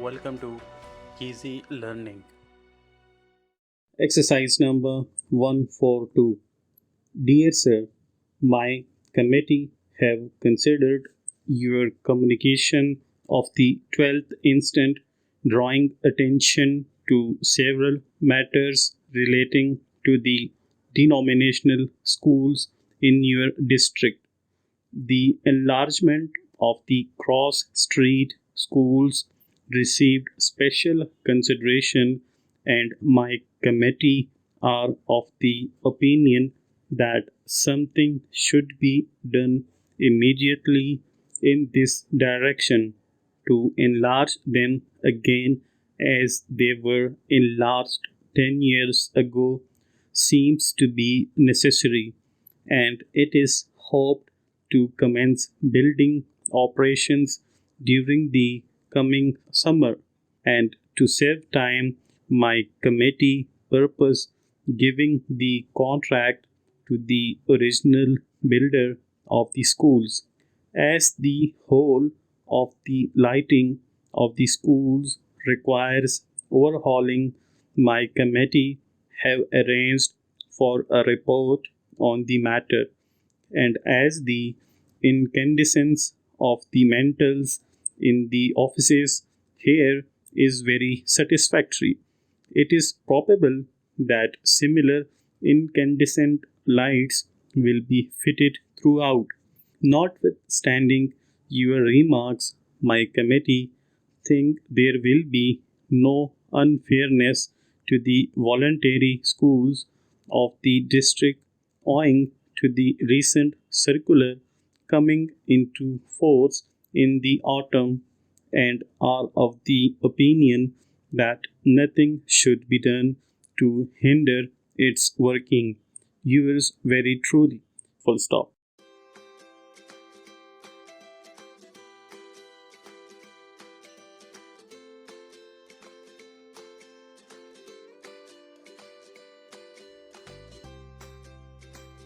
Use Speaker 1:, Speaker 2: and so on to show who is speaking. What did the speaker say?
Speaker 1: Welcome to Easy Learning.
Speaker 2: Exercise number 142. Dear Sir, my committee have considered your communication of the 12th instant, drawing attention to several matters relating to the denominational schools in your district. The enlargement of the cross street schools received special consideration, and my committee are of the opinion that something should be done immediately in this direction to enlarge them again as they were enlarged 10 years ago seems to be necessary, and it is hoped to commence building operations during the coming summer. And to save time, my committee purpose giving the contract to the original builder of the schools, as the whole of the lighting of the schools requires overhauling. My committee have arranged for a report on the matter, and as the incandescence of the mantles in the offices here is very satisfactory, it is probable that similar incandescent lights will be fitted throughout. Notwithstanding your remarks, my committee think there will be no unfairness to the voluntary schools of the district owing to the recent circular coming into force in the autumn, and are of the opinion that nothing should be done to hinder its working. Yours very truly. Full stop.